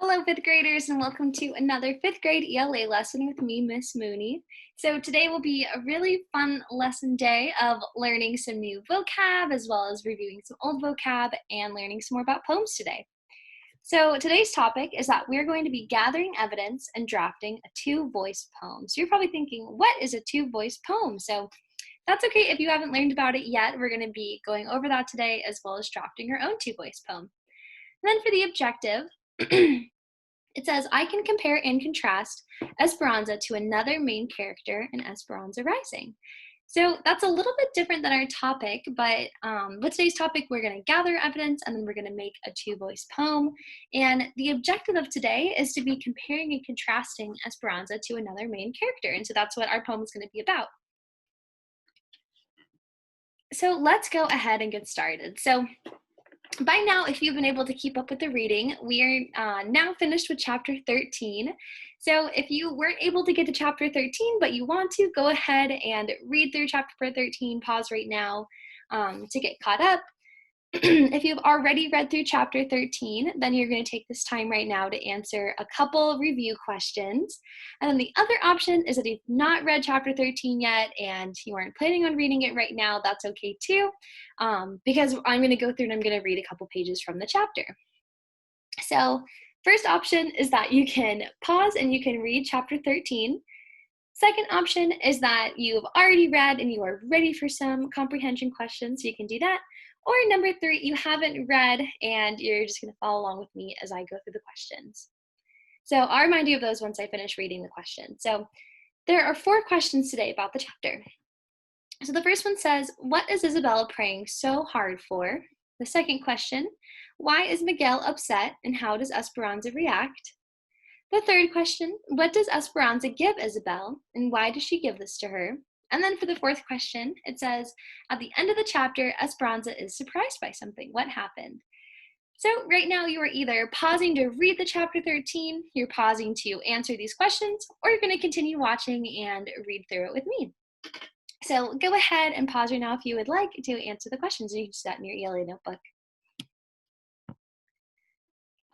Hello, fifth graders, and welcome to another fifth grade ELA lesson with me, Miss Mooney. So today will be a really fun lesson day of learning some new vocab, as well as reviewing some old vocab and learning some more about poems today. So today's topic is that we're going to be gathering evidence and drafting a two-voice poem. So you're probably thinking, what is a two-voice poem? So that's okay if you haven't learned about it yet. We're going to be going over that today, as well as drafting our own two-voice poem. And then for the objective, it says, I can compare and contrast Esperanza to another main character in Esperanza Rising. So that's a little bit different than our topic, but with today's topic, we're going to gather evidence and then we're going to make a two-voice poem. And the objective of today is to be comparing and contrasting Esperanza to another main character. And so that's what our poem is going to be about. So let's go ahead and get started. So by now, if you've been able to keep up with the reading, we are now finished with chapter 13. So if you weren't able to get to chapter 13, but you want to, go ahead and read through chapter 13, pause right now to get caught up. If you've already read through chapter 13, then you're going to take this time right now to answer a couple review questions. And then the other option is that if you've not read chapter 13 yet and you aren't planning on reading it right now, that's okay too, because I'm going to go through and I'm going to read a couple pages from the chapter. So first option is that you can pause and you can read chapter 13. Second option is that you've already read and you are ready for some comprehension questions, so you can do that. Or number 3, you haven't read and you're just going to follow along with me as I go through the questions. So I'll remind you of those once I finish reading the question. So there are 4 questions today about the chapter. So the first one says, what is Isabel praying so hard for? The second question, why is Miguel upset and how does Esperanza react? The third question, what does Esperanza give Isabel and why does she give this to her? And then for the fourth question, it says, at the end of the chapter, Esperanza is surprised by something. What happened? So right now you are either pausing to read the chapter 13, you're pausing to answer these questions, or you're going to continue watching and read through it with me. So go ahead and pause right now if you would like to answer the questions. You can do that in your ELA notebook.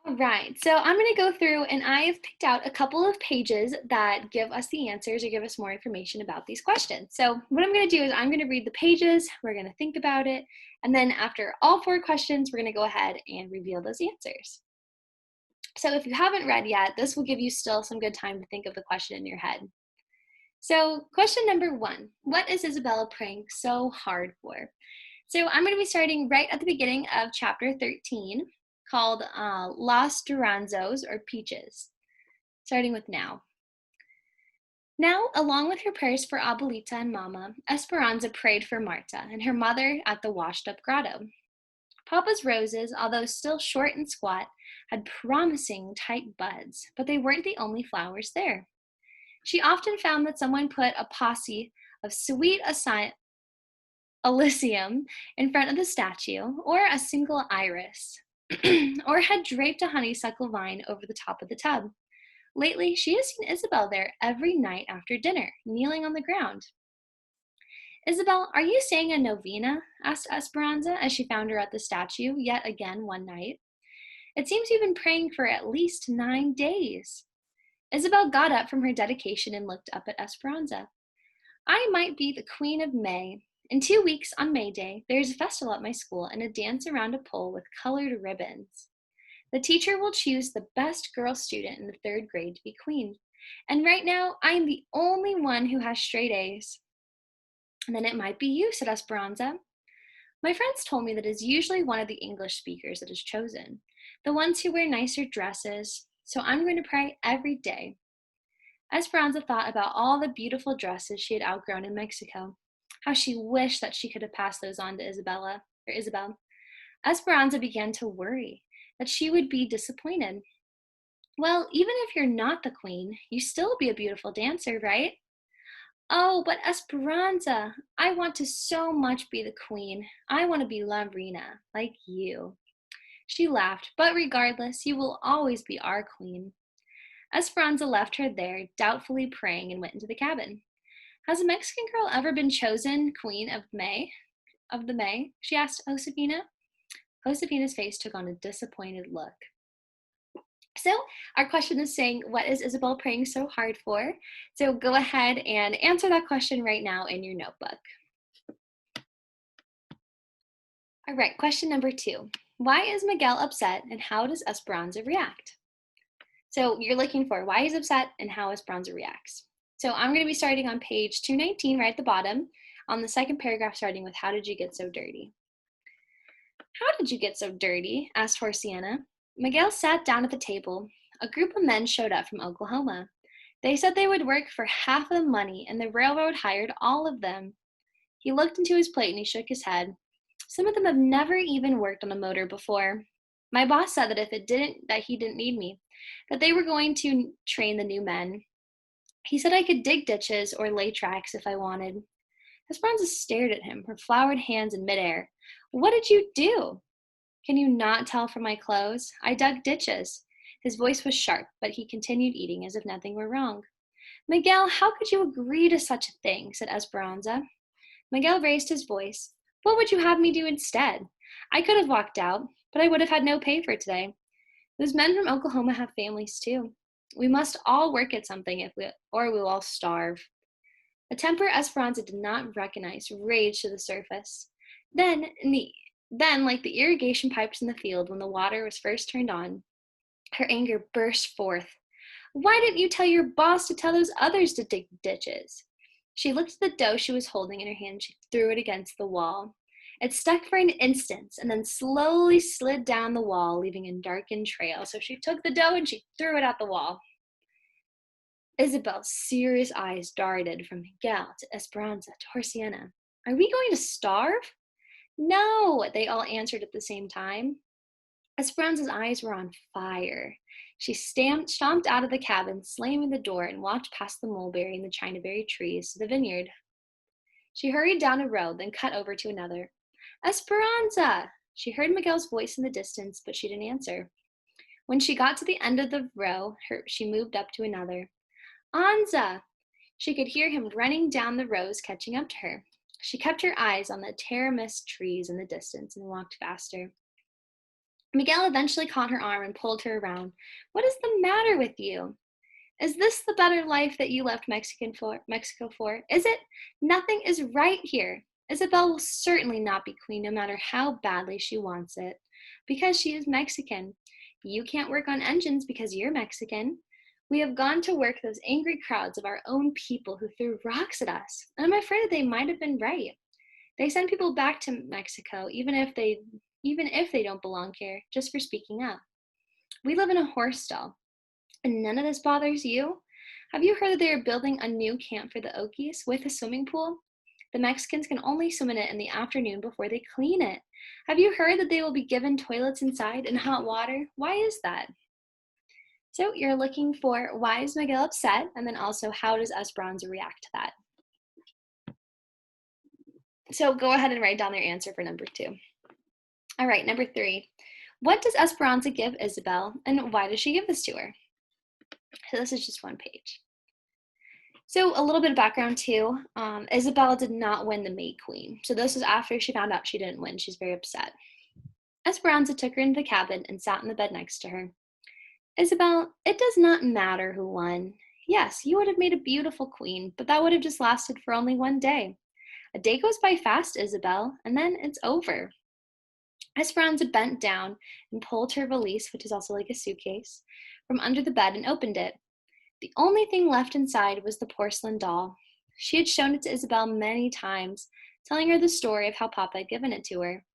All right, so I'm going to go through and I have picked out a couple of pages that give us the answers or give us more information about these questions. So what I'm going to do is I'm going to read the pages, we're going to think about it, and then after all 4 questions, we're going to go ahead and reveal those answers. So if you haven't read yet, this will give you still some good time to think of the question in your head. So question number 1, what is Isabella praying so hard for? So I'm going to be starting right at the beginning of chapter 13. Called Los DURAZNOS, or Peaches, starting with now. Now, along with her prayers for Abuelita and Mama, Esperanza prayed for Marta and her mother at the washed-up grotto. Papa's roses, although still short and squat, had promising tight buds, but they weren't the only flowers there. She often found that someone put a posse of sweet Alyssum in front of the statue, or a single iris, or had draped a honeysuckle vine over the top of the tub. Lately, she has seen Isabel there every night after dinner, kneeling on the ground. Isabel, are you saying a novena? Asked Esperanza as she found her at the statue yet again one night. It seems you've been praying for at least 9 days. Isabel got up from her dedication and looked up at Esperanza. I might be the Queen of May. In 2 weeks, on May Day, there is a festival at my school and a dance around a pole with colored ribbons. The teacher will choose the best girl student in the 3rd grade to be queen. And right now, I am the only one who has straight A's. And then it might be you, said Esperanza. My friends told me that it is usually one of the English speakers that is chosen, the ones who wear nicer dresses, so I'm going to pray every day. Esperanza thought about all the beautiful dresses she had outgrown in Mexico. How she wished that she could have passed those on to Isabel. Esperanza began to worry that she would be disappointed. Well, even if you're not the queen, you still be a beautiful dancer, right? Oh, but Esperanza, I want to so much be the queen. I want to be La Reina, like you. She laughed, but regardless, you will always be our queen. Esperanza left her there, doubtfully praying, and went into the cabin. Has a Mexican girl ever been chosen Queen of the May? She asked Josefina. Josefina's face took on a disappointed look. So our question is saying, what is Isabel praying so hard for? So go ahead and answer that question right now in your notebook. All right, question number 2. Why is Miguel upset and how does Esperanza react? So you're looking for why he's upset and how Esperanza reacts. So I'm going to be starting on page 219 right at the bottom on the second paragraph starting with how did you get so dirty? How did you get so dirty? Asked Horsiana. Miguel sat down at the table. A group of men showed up from Oklahoma. They said they would work for half of the money and the railroad hired all of them. He looked into his plate and he shook his head. Some of them have never even worked on a motor before. My boss said that he didn't need me, that they were going to train the new men. He said I could dig ditches or lay tracks if I wanted. Esperanza stared at him, her floured hands in midair. What did you do? Can you not tell from my clothes? I dug ditches. His voice was sharp, but he continued eating as if nothing were wrong. Miguel, how could you agree to such a thing? Said Esperanza. Miguel raised his voice. What would you have me do instead? I could have walked out, but I would have had no pay for today. Those men from Oklahoma have families too. We must all work at something or we will all starve. A temper Esperanza did not recognize raged to the surface. Then, like the irrigation pipes in the field when the water was first turned on, her anger burst forth. Why didn't you tell your boss to tell those others to dig ditches? She looked at the dough she was holding in her hand. She threw it against the wall. It stuck for an instant and then slowly slid down the wall, leaving a darkened trail. So she took the dough and she threw it at the wall. Isabel's serious eyes darted from Miguel to Esperanza to Horsiana. Are we going to starve? No, they all answered at the same time. Esperanza's eyes were on fire. She stomped out of the cabin, slamming the door, and walked past the mulberry and the chinaberry trees to the vineyard. She hurried down a road, then cut over to another. Esperanza! She heard Miguel's voice in the distance, but she didn't answer. When she got to the end of the row, she moved up to another. Anza! She could hear him running down the rows, catching up to her. She kept her eyes on the terra-mist trees in the distance and walked faster. Miguel eventually caught her arm and pulled her around. What is the matter with you? Is this the better life that you left Mexico for? Is it? Nothing is right here. Isabel will certainly not be queen no matter how badly she wants it, because she is Mexican. You can't work on engines because you're Mexican. We have gone to work those angry crowds of our own people who threw rocks at us, and I'm afraid they might have been right. They send people back to Mexico even if they don't belong here, just for speaking up. We live in a horse stall, and none of this bothers you? Have you heard that they are building a new camp for the Okies with a swimming pool? The Mexicans can only swim in it in the afternoon before they clean it. Have you heard that they will be given toilets inside and hot water? Why is that? So you're looking for why is Miguel upset, and then also how does Esperanza react to that? So go ahead and write down their answer for number 2. All right, number 3. What does Esperanza give Isabel, and why does she give this to her? So this is just one page. So a little bit of background too. Isabel did not win the May Queen. So this was after she found out she didn't win. She's very upset. Esperanza took her into the cabin and sat in the bed next to her. Isabel, it does not matter who won. Yes, you would have made a beautiful queen, but that would have just lasted for only one day. A day goes by fast, Isabel, and then it's over. Esperanza bent down and pulled her valise, which is also like a suitcase, from under the bed and opened it. The only thing left inside was the porcelain doll. She had shown it to Isabel many times, telling her the story of how Papa had given it to her.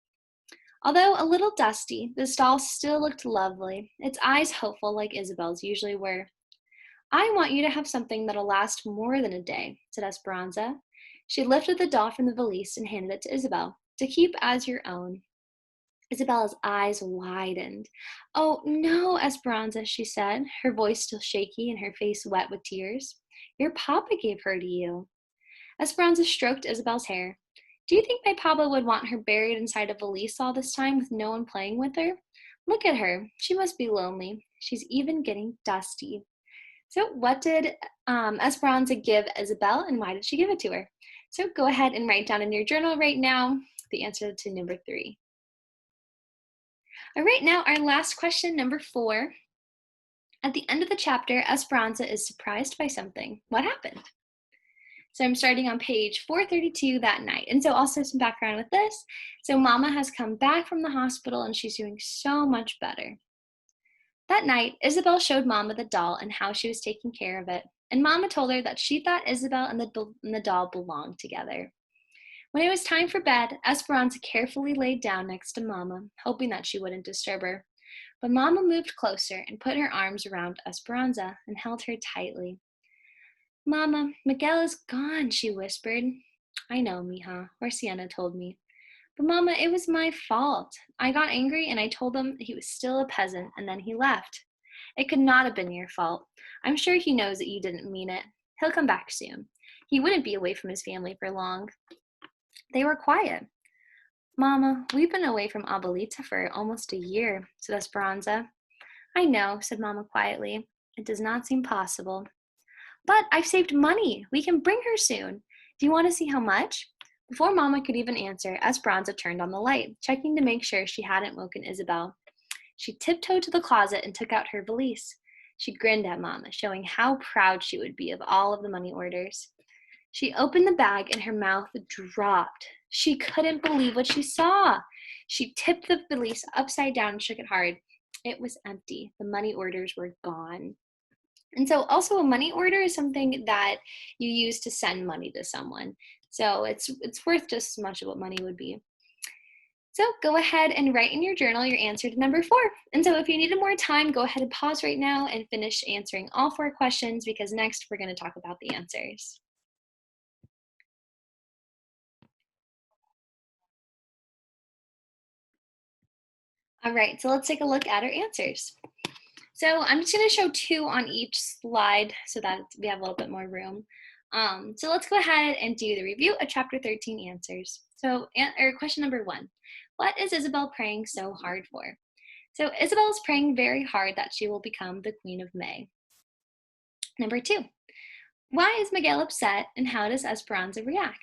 Although a little dusty, this doll still looked lovely, its eyes hopeful like Isabel's usually were. I want you to have something that'll last more than a day, said Esperanza. She lifted the doll from the valise and handed it to Isabel, to keep as your own. Isabella's eyes widened. Oh, no, Esperanza, she said, her voice still shaky and her face wet with tears. Your papa gave her to you. Esperanza stroked Isabel's hair. Do you think my papa would want her buried inside a valise all this time with no one playing with her? Look at her. She must be lonely. She's even getting dusty. So what did Esperanza give Isabel, and why did she give it to her? So go ahead and write down in your journal right now the answer to number 3. All right, now our last question, number 4. At the end of the chapter, Esperanza is surprised by something. What happened? So I'm starting on page 432 that night. And so also some background with this. So Mama has come back from the hospital and she's doing so much better. That night, Isabel showed Mama the doll and how she was taking care of it. And Mama told her that she thought Isabel and the doll belonged together. When it was time for bed, Esperanza carefully laid down next to Mama, hoping that she wouldn't disturb her. But Mama moved closer and put her arms around Esperanza and held her tightly. Mama, Miguel is gone, she whispered. I know, mija, or Sienna told me. But Mama, it was my fault. I got angry and I told him he was still a peasant and then he left. It could not have been your fault. I'm sure he knows that you didn't mean it. He'll come back soon. He wouldn't be away from his family for long. They were quiet. Mama, we've been away from Abuelita for almost a year, said Esperanza. I know, said Mama quietly. It does not seem possible. But I've saved money. We can bring her soon. Do you want to see how much? Before Mama could even answer, Esperanza turned on the light, checking to make sure she hadn't woken Isabel. She tiptoed to the closet and took out her valise. She grinned at Mama, showing how proud she would be of all of the money orders. She opened the bag and her mouth dropped. She couldn't believe what she saw. She tipped the valise upside down and shook it hard. It was empty. The money orders were gone. And so also a money order is something that you use to send money to someone. So it's worth just as much of what money would be. So go ahead and write in your journal your answer to number 4. And so if you needed more time, go ahead and pause right now and finish answering all 4 questions because next we're going to talk about the answers. All right, so let's take a look at our answers. So I'm just going to show 2 on each slide so that we have a little bit more room. So let's go ahead and do the review of chapter 13 answers. So question number 1, what is Isabel praying so hard for? So Isabel is praying very hard that she will become the Queen of May. Number 2, why is Miguel upset and how does Esperanza react?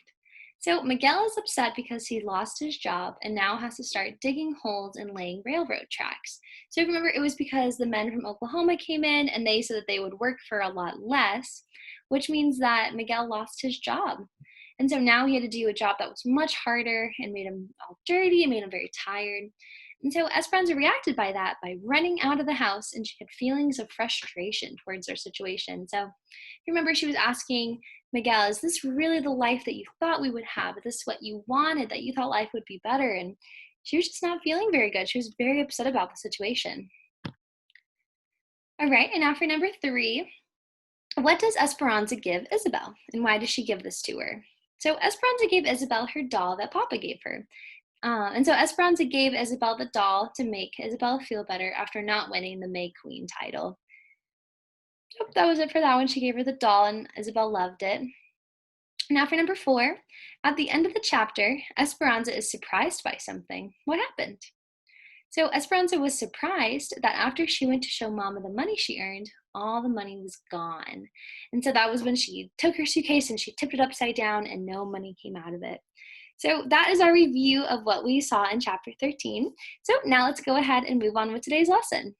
So Miguel is upset because he lost his job and now has to start digging holes and laying railroad tracks. So remember, it was because the men from Oklahoma came in and they said that they would work for a lot less, which means that Miguel lost his job. And so now he had to do a job that was much harder and made him all dirty and made him very tired. And so Esperanza reacted by running out of the house, and she had feelings of frustration towards their situation. So remember, she was asking Miguel, is this really the life that you thought we would have? Is this what you wanted, that you thought life would be better? And she was just not feeling very good. She was very upset about the situation. All right, and now for number 3, what does Esperanza give Isabel? And why does she give this to her? So Esperanza gave Isabel her doll that Papa gave her. And so Esperanza gave Isabel the doll to make Isabel feel better after not winning the May Queen title. Yep, that was it for that one. She gave her the doll and Isabel loved it. Now for number 4, at the end of the chapter, Esperanza is surprised by something. What happened? So Esperanza was surprised that after she went to show Mama the money she earned, all the money was gone. And so that was when she took her suitcase and she tipped it upside down and no money came out of it. So that is our review of what we saw in chapter 13. So now let's go ahead and move on with today's lesson.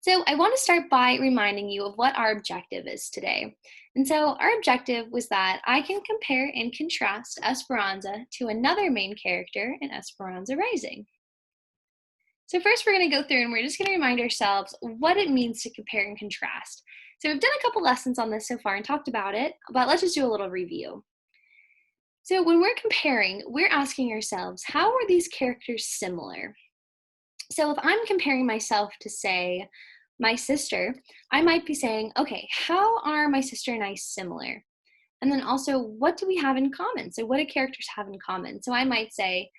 So I want to start by reminding you of what our objective is today. And so our objective was that I can compare and contrast Esperanza to another main character in Esperanza Rising. So first we're going to go through and we're just going to remind ourselves what it means to compare and contrast. So we've done a couple lessons on this so far and talked about it, but let's just do a little review. So when we're comparing, we're asking ourselves, how are these characters similar? So if I'm comparing myself to, say, my sister, I might be saying, okay, how are my sister and I similar? And then also, what do we have in common? So what do characters have in common? So I might say,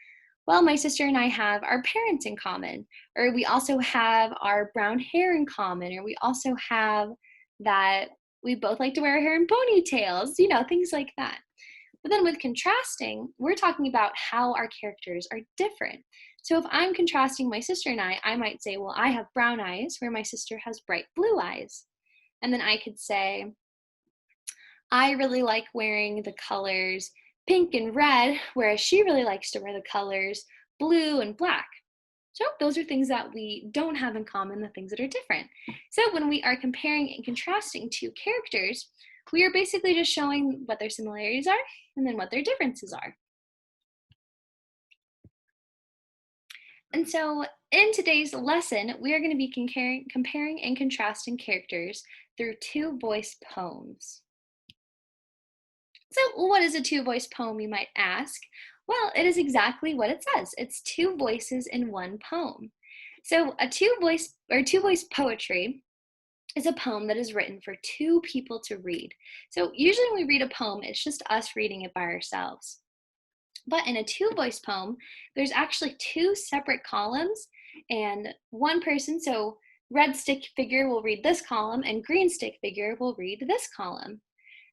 well, my sister and I have our parents in common, or we also have our brown hair in common, or we also have that we both like to wear our hair in ponytails, things like that. But then with contrasting, we're talking about how our characters are different. So if I'm contrasting my sister and I might say, well, I have brown eyes where my sister has bright blue eyes. And then I could say, I really like wearing the colors pink and red, whereas she really likes to wear the colors blue and black. So those are things that we don't have in common, the things that are different. So when we are comparing and contrasting two characters, we are basically just showing what their similarities are and then what their differences are. And so in today's lesson, we are going to be comparing and contrasting characters through two-voice poems. So what is a two-voice poem, you might ask? Well, it is exactly what it says. It's two voices in one poem. So a two-voice poetry is a poem that is written for two people to read. So usually when we read a poem, it's just us reading it by ourselves. But in a two-voice poem, there's actually two separate columns and one person, so red stick figure will read this column and green stick figure will read this column.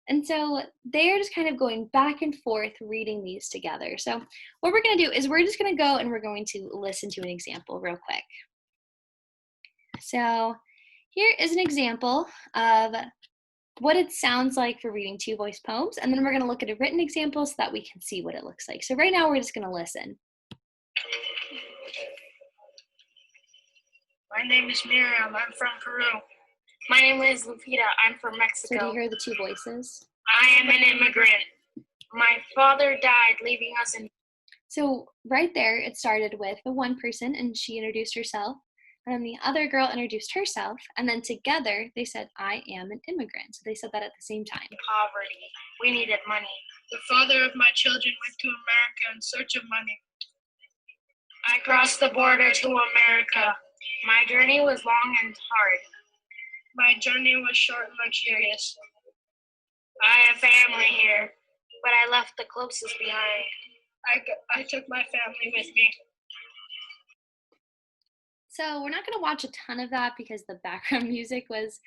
And so they're just kind of going back and forth reading these together. So what we're going to do is we're just going to go and we're going to listen to an example real quick. So here is an example of what it sounds like for reading two-voice poems, and then we're going to look at a written example so that we can see what it looks like. So right now we're just going to listen. My name is Miriam. I'm from Peru. My name is Lupita. I'm from Mexico. So do you hear the two voices? I am an immigrant. My father died, leaving us in. So right there, it started with the one person, and she introduced herself. And then the other girl introduced herself, and then together they said, I am an immigrant. So they said that at the same time. Poverty. We needed money. The father of my children went to America in search of money. I crossed the border to America. My journey was long and hard. My journey was short and luxurious. I have family here, but I left the closest behind. I took my family with me. So we're not going to watch a ton of that because the background music was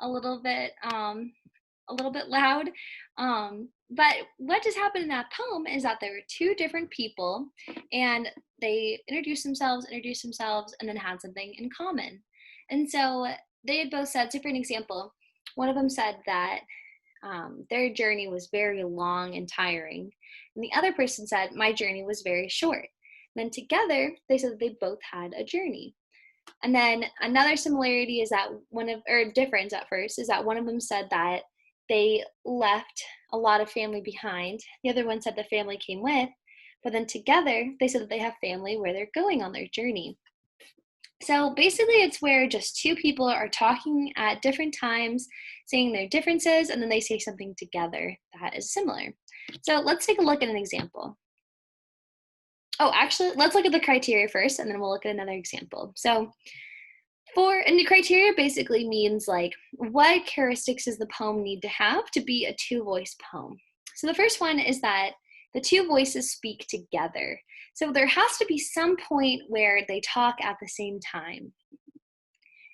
a little bit loud. But what just happened in that poem is that there were two different people and they introduced themselves, and then had something in common. And so they had both said, so for an example, one of them said that their journey was very long and tiring. And the other person said, my journey was very short. And then together, they said that they both had a journey. And then another similarity is that difference at first, is that one of them said that they left a lot of family behind. The other one said the family came with, but then together they said that they have family where they're going on their journey. So basically it's where just two people are talking at different times, saying their differences, and then they say something together that is similar. So let's take a look at an example. Oh, actually, let's look at the criteria first, and then we'll look at another example. So and the criteria basically means like, what characteristics does the poem need to have to be a two-voice poem? So the first one is that the two voices speak together. So there has to be some point where they talk at the same time.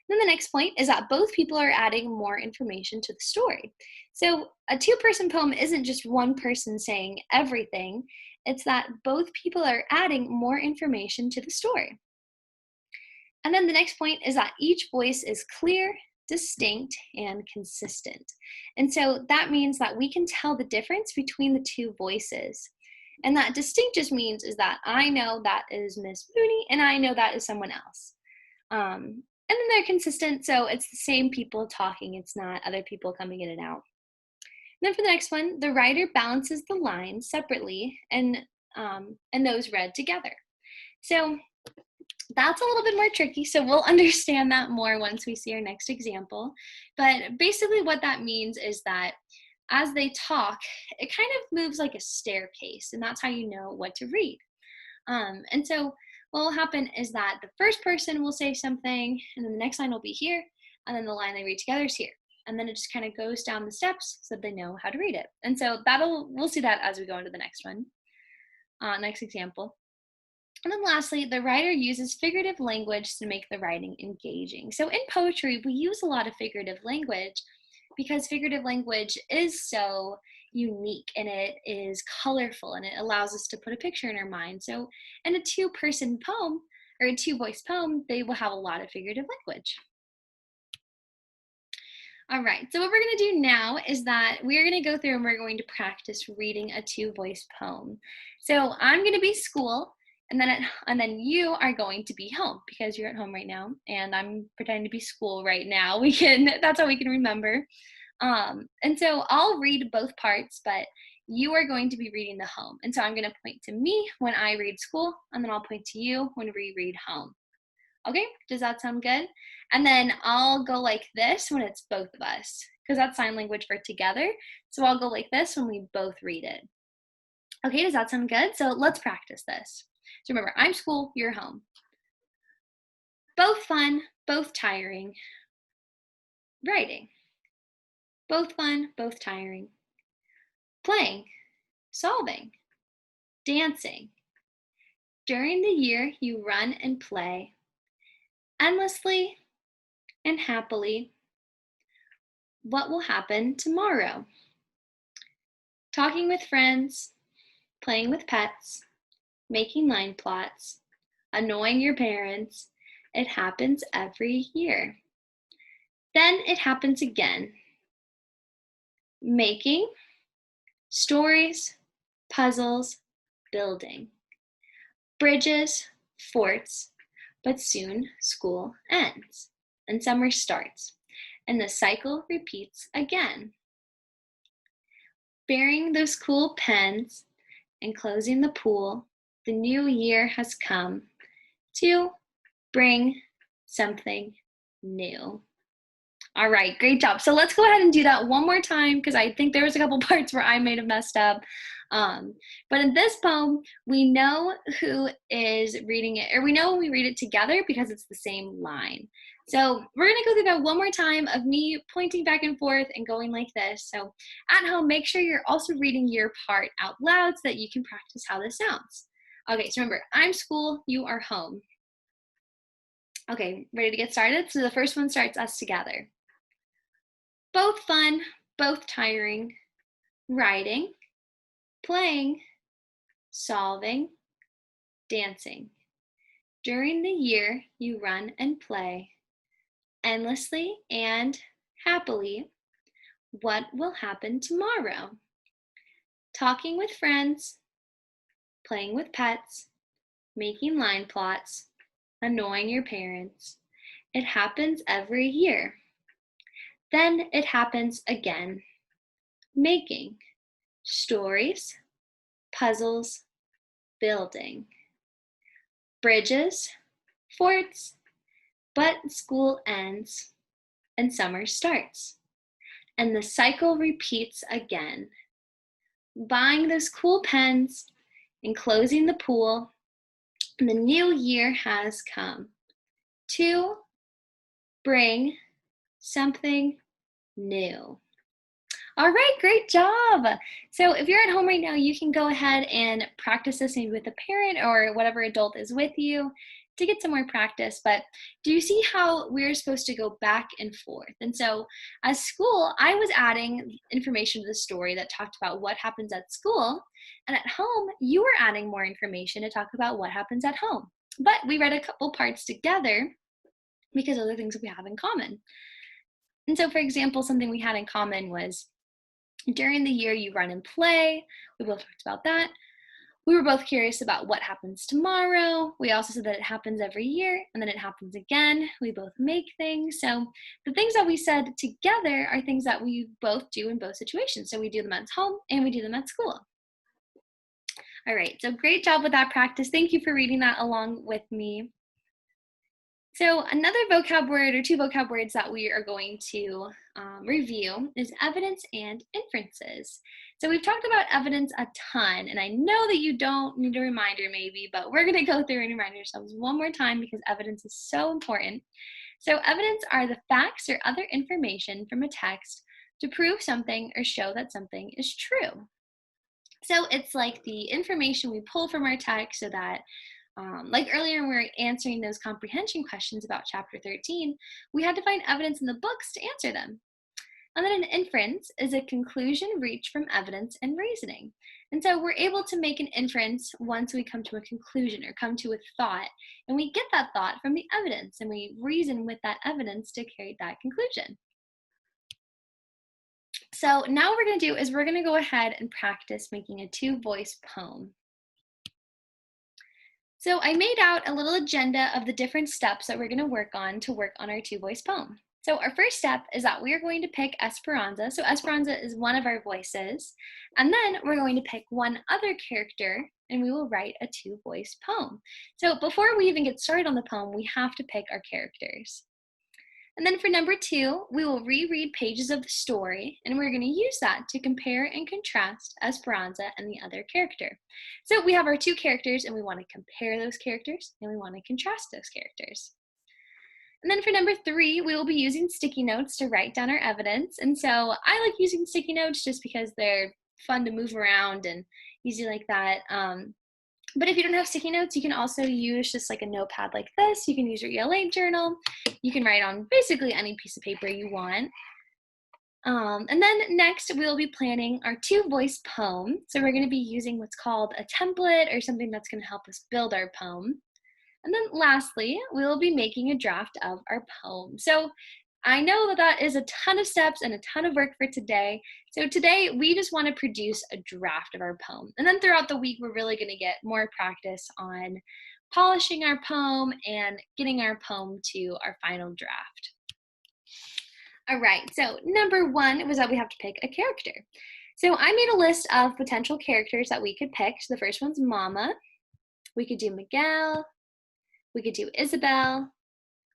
Then the next point is that both people are adding more information to the story. So a two-person poem isn't just one person saying everything, it's that both people are adding more information to the story. And then the next point is that each voice is clear, distinct, and consistent. And so that means that we can tell the difference between the two voices. And that distinct just means is that I know that is Miss Mooney and I know that is someone else. And then they're consistent, so it's the same people talking, it's not other people coming in and out. And then for the next one, the writer balances the lines separately and those read together. So that's a little bit more tricky, so we'll understand that more once we see our next example. But basically what that means is that as they talk, it kind of moves like a staircase, and that's how you know what to read. And so what will happen is that the first person will say something, and then the next line will be here, and then the line they read together is here. And then it just kind of goes down the steps so that they know how to read it. And so we'll see that as we go into the next one, next example. And then lastly, the writer uses figurative language to make the writing engaging. So in poetry, we use a lot of figurative language because figurative language is so unique and it is colorful and it allows us to put a picture in our mind. So in a two-person poem or a two-voice poem, they will have a lot of figurative language. All right, so what we're going to do now is that we're going to go through and we're going to practice reading a two-voice poem. So I'm going to be school And then you are going to be home because you're at home right now, and I'm pretending to be school right now. That's how we can remember. And so I'll read both parts, but you are going to be reading the home. And so I'm going to point to me when I read school, and then I'll point to you when we read home. Okay, does that sound good? And then I'll go like this when it's both of us, because that's sign language for together. So I'll go like this when we both read it. Okay, does that sound good? So let's practice this. So remember, I'm school, you're home. Both fun, both tiring. Writing. Both fun, both tiring. Playing, solving, dancing. During the year, you run and play endlessly and happily. What will happen tomorrow? Talking with friends, playing with pets, making line plots, annoying your parents. It happens every year. Then it happens again. Making stories, puzzles, building. Bridges, forts, but soon school ends and summer starts, and the cycle repeats again. Burying those cool pens and closing the pool, the new year has come to bring something new. All right, great job. So let's go ahead and do that one more time, because I think there was a couple parts where I may have messed up. But in this poem, we know who is reading it, or we know when we read it together because it's the same line. So we're gonna go through that one more time of me pointing back and forth and going like this. So at home, make sure you're also reading your part out loud so that you can practice how this sounds. Okay, so remember, I'm school, you are home. Okay, ready to get started? So the first one starts us together. Both fun, both tiring. Writing, playing, solving, dancing. During the year, you run and play endlessly and happily. What will happen tomorrow? Talking with friends, playing with pets, making line plots, annoying your parents. It happens every year. Then it happens again. Making stories, puzzles, building. Bridges, forts, but school ends and summer starts. And the cycle repeats again. Buying those cool pens and closing the pool, and the new year has come to bring something new. All right, great job. So if you're at home right now, you can go ahead and practice this maybe with a parent or whatever adult is with you to get some more practice. But do you see how we're supposed to go back and forth? And so as school, I was adding information to the story that talked about what happens at school. And at home, you were adding more information to talk about what happens at home. But we read a couple parts together because of the things we have in common. And so, for example, something we had in common was during the year you run and play. We both talked about that. We were both curious about what happens tomorrow. We also said that it happens every year and then it happens again. We both make things. So the things that we said together are things that we both do in both situations. So we do them at home and we do them at school. All right, so great job with that practice. Thank you for reading that along with me. So another vocab word or two vocab words that we are going to review is evidence and inferences. So we've talked about evidence a ton, and I know that you don't need a reminder maybe, but we're going to go through and remind ourselves one more time because evidence is so important. So evidence are the facts or other information from a text to prove something or show that something is true. So it's like the information we pull from our text so that like earlier when we were answering those comprehension questions about chapter 13, we had to find evidence in the books to answer them. And then an inference is a conclusion reached from evidence and reasoning. And so we're able to make an inference once we come to a conclusion or come to a thought, and we get that thought from the evidence and we reason with that evidence to carry that conclusion. So now what we're going to do is we're going to go ahead and practice making a two-voice poem. So I made out a little agenda of the different steps that we're going to work on our two-voice poem. So our first step is that we are going to pick Esperanza. So Esperanza is one of our voices. And then we're going to pick one other character and we will write a two-voice poem. So before we even get started on the poem, we have to pick our characters. And then for number 2, we will reread pages of the story, and we're going to use that to compare and contrast Esperanza and the other character. So we have our two characters, and we want to compare those characters, and we want to contrast those characters. And then for number 3, we will be using sticky notes to write down our evidence. And so I like using sticky notes just because they're fun to move around and easy like that. But if you don't have sticky notes, you can also use just like a notepad like this. You can use your ELA journal. You can write on basically any piece of paper you want. And then next, we'll be planning our two-voice poem. So we're going to be using what's called a template or something that's going to help us build our poem. And then lastly, we will be making a draft of our poem. So I know that that is a ton of steps and a ton of work for today. So today we just want to produce a draft of our poem. And then throughout the week, we're really going to get more practice on polishing our poem and getting our poem to our final draft. All right, so number 1 was that we have to pick a character. So I made a list of potential characters that we could pick. So the first one's Mama. We could do Miguel. We could do Isabel.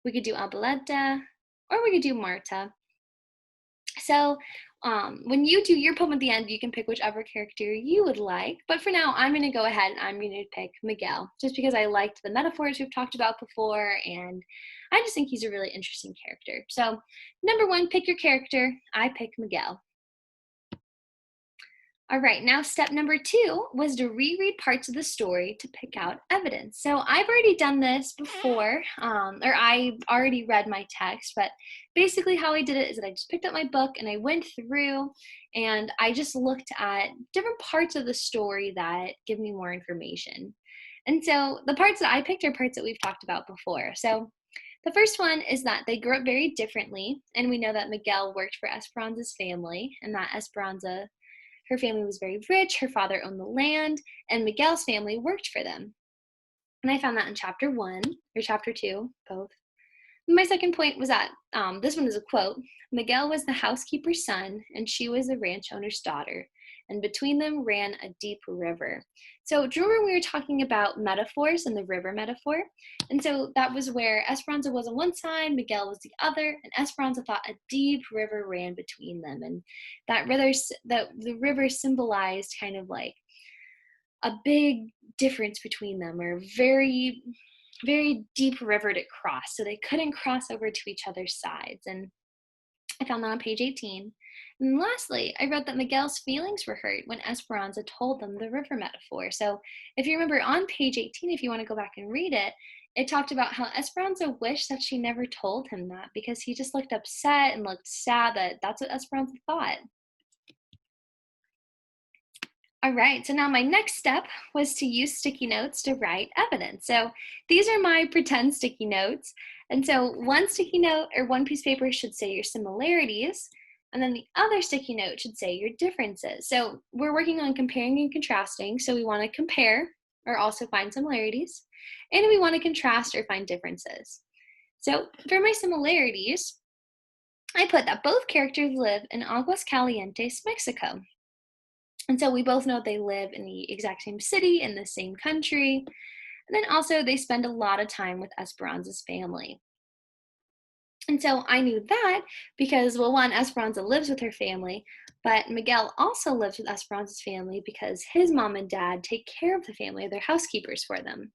We could do Abuelita. Or we could do Marta. So when you do your poem at the end, you can pick whichever character you would like. But for now, I'm going to go ahead and I'm going to pick Miguel, just because I liked the metaphors we've talked about before, and I just think he's a really interesting character. So number 1, pick your character. I pick Miguel. All right, now step number 2 was to reread parts of the story to pick out evidence. So I've already done this before, or I already read my text, but basically how I did it is that I just picked up my book and I went through and I just looked at different parts of the story that give me more information. And so the parts that I picked are parts that we've talked about before. So the first one is that they grew up very differently, and we know that Miguel worked for Esperanza's family, and that Esperanza, her family was very rich, her father owned the land, and Miguel's family worked for them. And I found that in chapter 1, or chapter 2, both. My second point was that, this one is a quote, Miguel was the housekeeper's son, and she was the ranch owner's daughter, and between them ran a deep river. So do you remember we were talking about metaphors and the river metaphor? And so that was where Esperanza was on one side, Miguel was the other, and Esperanza thought a deep river ran between them. And the river symbolized kind of like a big difference between them, or very, very deep river to cross. So they couldn't cross over to each other's sides. And I found that on page 18. And lastly, I wrote that Miguel's feelings were hurt when Esperanza told them the river metaphor. So if you remember on page 18, if you want to go back and read it, it talked about how Esperanza wished that she never told him that because he just looked upset and looked sad that that's what Esperanza thought. All right, so now my next step was to use sticky notes to write evidence. So these are my pretend sticky notes. And so one sticky note or one piece of paper should say your similarities, and then the other sticky note should say your differences. So we're working on comparing and contrasting. So we want to compare or also find similarities, and we want to contrast or find differences. So for my similarities, I put that both characters live in Aguascalientes, Mexico. And so we both know they live in the exact same city, in the same country. And then also they spend a lot of time with Esperanza's family. And so I knew that because, well, one, Esperanza lives with her family, but Miguel also lives with Esperanza's family because his mom and dad take care of the family, they're housekeepers for them.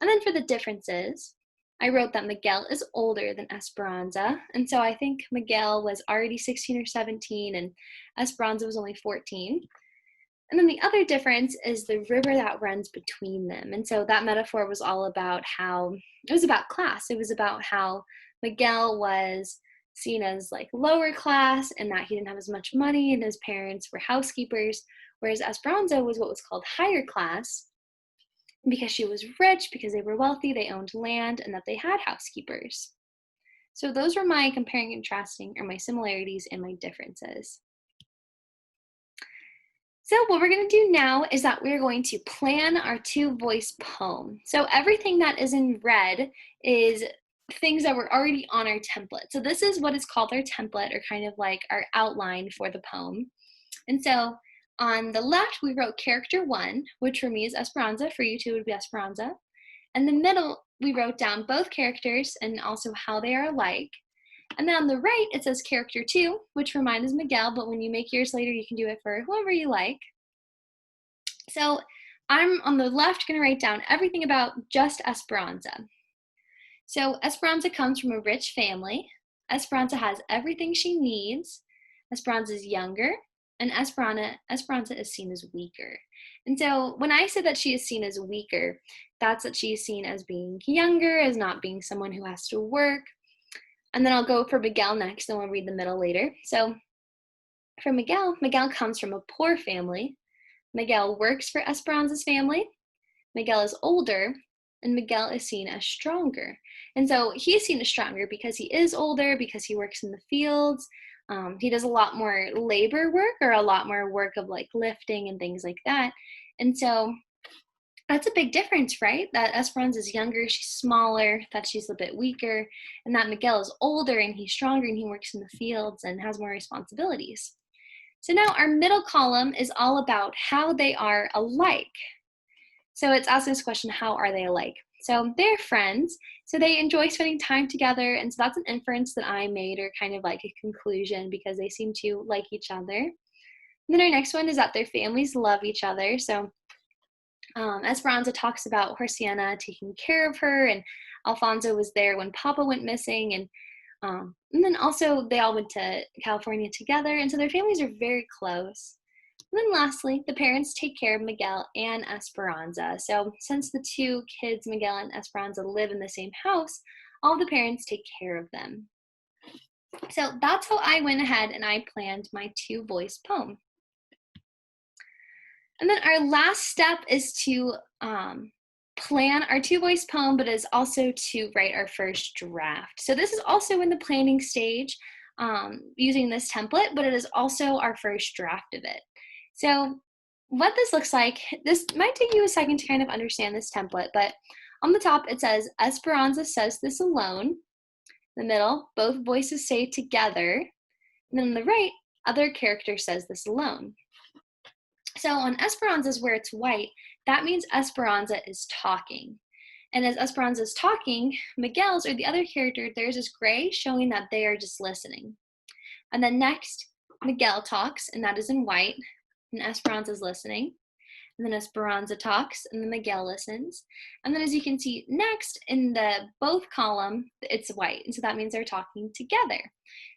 And then for the differences, I wrote that Miguel is older than Esperanza. And so I think Miguel was already 16 or 17 and Esperanza was only 14. And then the other difference is the river that runs between them. And so that metaphor was all about how, it was about class. It was about how Miguel was seen as like lower class and that he didn't have as much money and his parents were housekeepers, whereas Esperanza was what was called higher class because she was rich, because they were wealthy, they owned land, and that they had housekeepers. So those were my comparing and contrasting, or my similarities and my differences. So what we're going to do now is that we're going to plan our two-voice poem. So everything that is in red is things that were already on our template. So this is what is called our template, or kind of like our outline for the poem. And so on the left, we wrote character 1, which for me is Esperanza. For you two, would be Esperanza. In the middle, we wrote down both characters and also how they are alike. And then on the right, it says character 2, which for mine is Miguel, but when you make yours later, you can do it for whoever you like. So I'm on the left going to write down everything about just Esperanza. So Esperanza comes from a rich family. Esperanza has everything she needs. Esperanza is younger, and Esperanza is seen as weaker. And so when I say that she is seen as weaker, that's that she is seen as being younger, as not being someone who has to work. And then I'll go for Miguel next, and we'll read the middle later. So for Miguel, Miguel comes from a poor family. Miguel works for Esperanza's family. Miguel is older, and Miguel is seen as stronger. And so he's seen as stronger because he is older, because he works in the fields. He does a lot more labor work, or a lot more work of like lifting and things like that. And so that's a big difference, right? That Esperanza is younger, she's smaller, that she's a bit weaker, and that Miguel is older and he's stronger and he works in the fields and has more responsibilities. So now our middle column is all about how they are alike. So it's asking this question, how are they alike? So they're friends, so they enjoy spending time together, and so that's an inference that I made, or kind of like a conclusion, because they seem to like each other. And then our next one is that their families love each other. So Esperanza talks about Sienna taking care of her, and Alfonso was there when Papa went missing, and then also they all went to California together, and so their families are very close. And then lastly, the parents take care of Miguel and Esperanza. So since the two kids, Miguel and Esperanza, live in the same house, all the parents take care of them. So that's how I went ahead and I planned my two-voice poem. And then our last step is to plan our two-voice poem, but is also to write our first draft. So this is also in the planning stage using this template, but it is also our first draft of it. So what this looks like, this might take you a second to kind of understand this template, but on the top it says, Esperanza says this alone. In the middle, both voices say together. And then on the right, other character says this alone. So on Esperanza's, where it's white, that means Esperanza is talking. And as Esperanza is talking, Miguel's, or the other character, theirs is gray, showing that they are just listening. And then next, Miguel talks, and that is in white, and Esperanza is listening. And then Esperanza talks, and then Miguel listens. And then as you can see next, in the both column, it's white, and so that means they're talking together.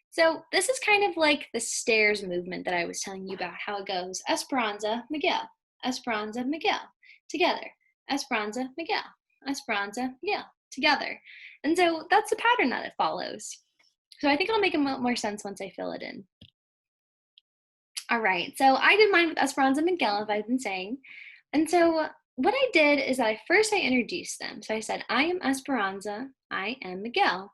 So this is kind of like the stairs movement that I was telling you about, how it goes. Esperanza, Miguel, Esperanza, Miguel, together. Esperanza, Miguel, Esperanza, Miguel, together. And so that's the pattern that it follows. So I think it'll make more sense once I fill it in. All right, so I did mine with Esperanza and Miguel, as I've been saying. And so what I did is that I introduced them. So I said, I am Esperanza, I am Miguel.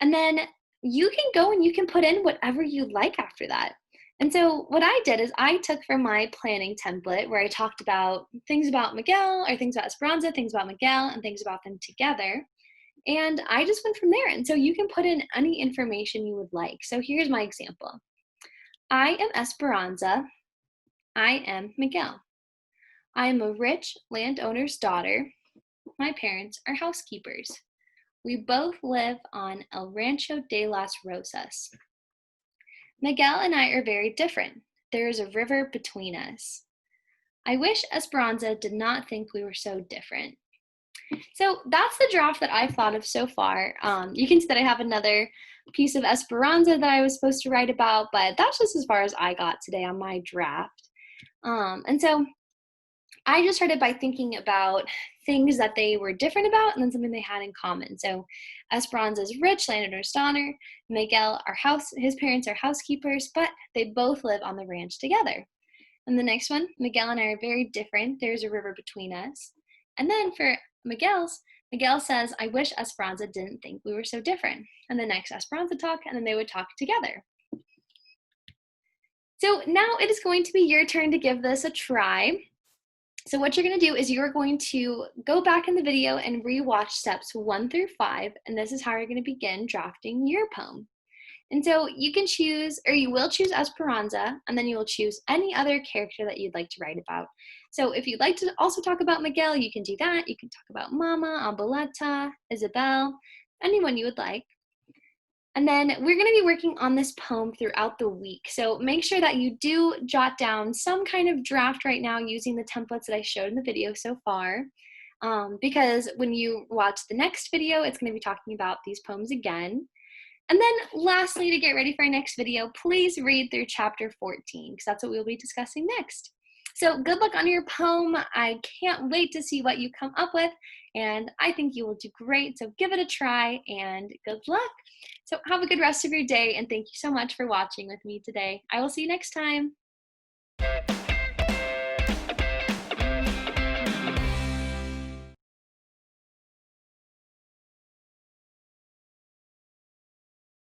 And then you can go and you can put in whatever you like after that. And so what I did is I took from my planning template where I talked about things about Miguel, or things about Esperanza, things about Miguel, and things about them together. And I just went from there. And so you can put in any information you would like. So here's my example. I am Esperanza. I am Miguel. I am a rich landowner's daughter. My parents are housekeepers. We both live on El Rancho de las Rosas. Miguel and I are very different. There is a river between us. I wish Esperanza did not think we were so different. So that's the draft that I've thought of so far. You can see that I have another piece of Esperanza that I was supposed to write about, but that's just as far as I got today on my draft. And so I just started by thinking about things that they were different about, and then something they had in common. So Esperanza's rich, landowner's daughter. Miguel, his parents are housekeepers, but they both live on the ranch together. And the next one, Miguel and I are very different. There's a river between us. And then for Miguel says, I wish Esperanza didn't think we were so different. And the next Esperanza talk, and then they would talk together. So now it is going to be your turn to give this a try. So what you're going to do is you're going to go back in the video and rewatch steps 1 through 5, and this is how you're going to begin drafting your poem. And so you can choose, or you will choose Esperanza, and then you will choose any other character that you'd like to write about. So if you'd like to also talk about Miguel, you can do that. You can talk about Mama, Abuelita, Isabel, anyone you would like. And then we're going to be working on this poem throughout the week. So make sure that you do jot down some kind of draft right now using the templates that I showed in the video so far. Because when you watch the next video, it's going to be talking about these poems again. And then lastly, to get ready for our next video, please read through chapter 14, because that's what we'll be discussing next. So good luck on your poem. I can't wait to see what you come up with, and I think you will do great. So give it a try, and good luck. So have a good rest of your day, and thank you so much for watching with me today. I will see you next time.